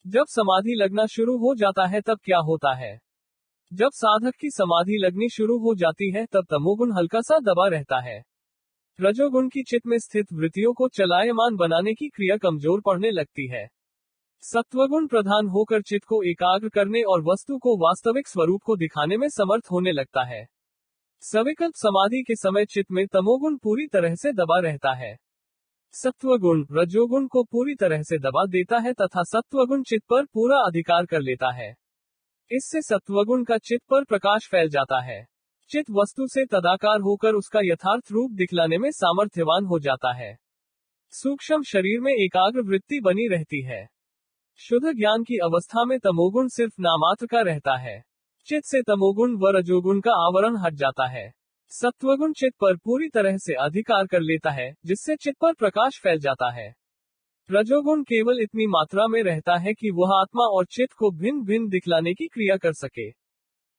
जब समाधि लगना शुरू हो जाता है तब क्या होता है? जब साधक की समाधि लगनी शुरू हो जाती है तब तमोगुण हल्का सा दबा रहता है। रजोगुण की चित्त में स्थित वृत्तियों को चलायमान बनाने की क्रिया कमजोर पड़ने लगती है। सत्वगुण प्रधान होकर चित्त को एकाग्र करने और वस्तु को वास्तविक स्वरूप को दिखाने में समर्थ होने लगता है। सविकल्प समाधि के समय चित्त में तमोगुण पूरी तरह से दबा रहता है। सत्वगुण रजोगुण को पूरी तरह से दबा देता है तथा सत्वगुण चित्त पर पूरा अधिकार कर लेता है। इससे सत्वगुण का चित्त पर प्रकाश फैल जाता है। चित्त वस्तु से तदाकार होकर उसका यथार्थ रूप दिखलाने में सामर्थ्यवान हो जाता है। सूक्ष्म शरीर में एकाग्र वृत्ति बनी रहती है। शुद्ध ज्ञान की अवस्था में तमोगुण सिर्फ नामात्र का रहता है। चित्त से तमोगुण व रजोगुण का आवरण हट जाता है। सत्वगुण चित्त पर पूरी तरह से अधिकार कर लेता है, जिससे चित्त पर प्रकाश फैल जाता है। रजोगुण केवल इतनी मात्रा में रहता है कि वह आत्मा और चित्त को भिन्न भिन्न दिखलाने की क्रिया कर सके।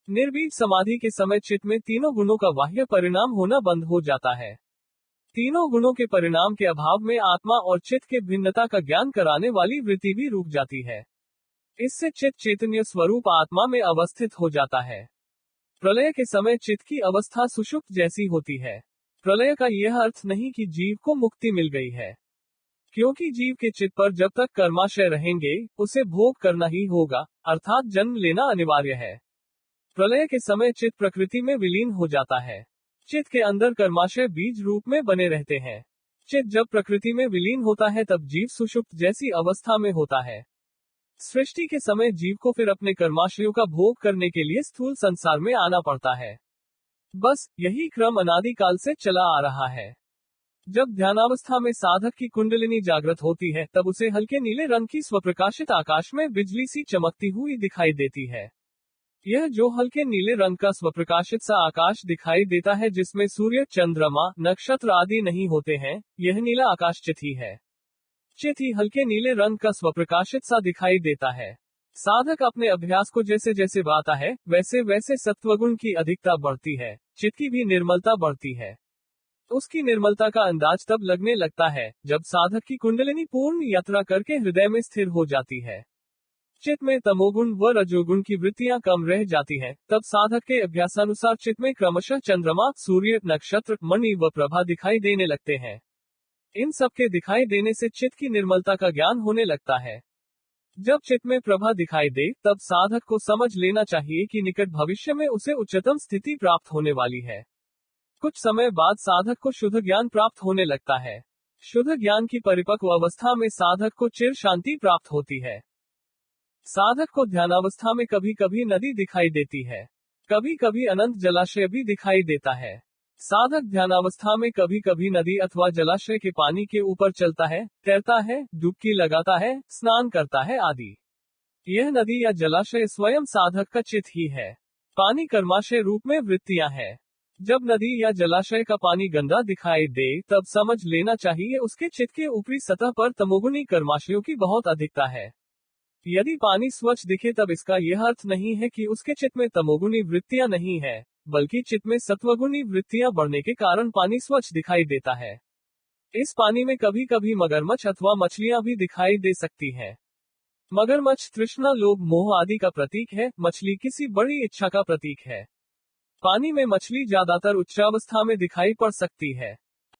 निर्बीज समाधि के समय चित्त में तीनों गुणों का बाह्य परिणाम होना बंद हो जाता है। तीनों गुणों के परिणाम के अभाव में आत्मा और चित्त के भिन्नता का ज्ञान कराने वाली वृत्ति भी रुक जाती है। इससे चित्त चैतन्य स्वरूप आत्मा में अवस्थित हो जाता है। प्रलय के समय चित्त की अवस्था सुषुप्त जैसी होती है। प्रलय का यह अर्थ नहीं कि जीव को मुक्ति मिल गई है, क्योंकि जीव के चित्त पर जब तक कर्माशय रहेंगे उसे भोग करना ही होगा, अर्थात जन्म लेना अनिवार्य है। प्रलय के समय चित्त प्रकृति में विलीन हो जाता है। चित्त के अंदर कर्माशय बीज रूप में बने रहते हैं। चित्त जब प्रकृति में विलीन होता है तब जीव सुषुप्त जैसी अवस्था में होता है। सृष्टि के समय जीव को फिर अपने कर्माशयों का भोग करने के लिए स्थूल संसार में आना पड़ता है। बस यही क्रम अनादिकाल से चला आ रहा है। जब ध्यानावस्था में साधक की कुंडलिनी जागृत होती है तब उसे हल्के नीले रंग की स्वप्रकाशित आकाश में बिजली सी चमकती हुई दिखाई देती है। यह जो हल्के नीले रंग का स्वप्रकाशित सा आकाश दिखाई देता है, जिसमें सूर्य, चंद्रमा, नक्षत्र आदि नहीं होते हैं, यह नीला आकाश चित्त ही है। चित्त ही हल्के नीले रंग का स्वप्रकाशित सा दिखाई देता है। साधक अपने अभ्यास को जैसे जैसे बढ़ाता है, वैसे वैसे सत्वगुण की अधिकता बढ़ती है, चित्त की भी निर्मलता बढ़ती है। उसकी निर्मलता का अंदाज तब लगने लगता है जब साधक की कुंडलिनी पूर्ण यात्रा करके हृदय में स्थिर हो जाती है। चित्त में तमोगुण व रजोगुण की वृत्तियां कम रह जाती हैं, तब साधक के अभ्यासानुसार चित्त में क्रमशः चंद्रमा, सूर्य, नक्षत्र, मणि व प्रभा दिखाई देने लगते हैं। इन सब के दिखाई देने से चित्त की निर्मलता का ज्ञान होने लगता है। जब चित्त में प्रभा दिखाई दे तब साधक को समझ लेना चाहिए कि निकट भविष्य में उसे उच्चतम स्थिति प्राप्त होने वाली है। कुछ समय बाद साधक को शुद्ध ज्ञान प्राप्त होने लगता है। शुद्ध ज्ञान की परिपक्व अवस्था में साधक को चिर शांति प्राप्त होती है। साधक को ध्यानावस्था में कभी कभी नदी दिखाई देती है, कभी कभी अनंत जलाशय भी दिखाई देता है। साधक ध्यानावस्था में कभी कभी नदी अथवा जलाशय के पानी के ऊपर चलता है, तैरता है, डुबकी लगाता है, स्नान करता है आदि। यह नदी या जलाशय स्वयं साधक का चित्त ही है। पानी कर्माशय रूप में वृत्तियां है। जब नदी या जलाशय का पानी गंदा दिखाई दे तब समझ लेना चाहिए उसके चित्त के ऊपरी सतह पर तमोगुणी कर्माशयों की बहुत अधिकता है। यदि पानी स्वच्छ दिखे तब इसका यह अर्थ नहीं है कि उसके चित्त में तमोगुणी वृत्तियां नहीं है, बल्कि चित्त में सत्वगुणी वृत्तियां बढ़ने के कारण पानी स्वच्छ दिखाई देता है। इस पानी में कभी कभी मगरमच्छ अथवा मछलियां भी दिखाई दे सकती हैं। मगरमच्छ तृष्णा, लोभ, मोह आदि का प्रतीक है, मछली किसी बड़ी इच्छा का प्रतीक है। पानी में मछली ज्यादातर उच्चावस्था में दिखाई पड़ सकती है।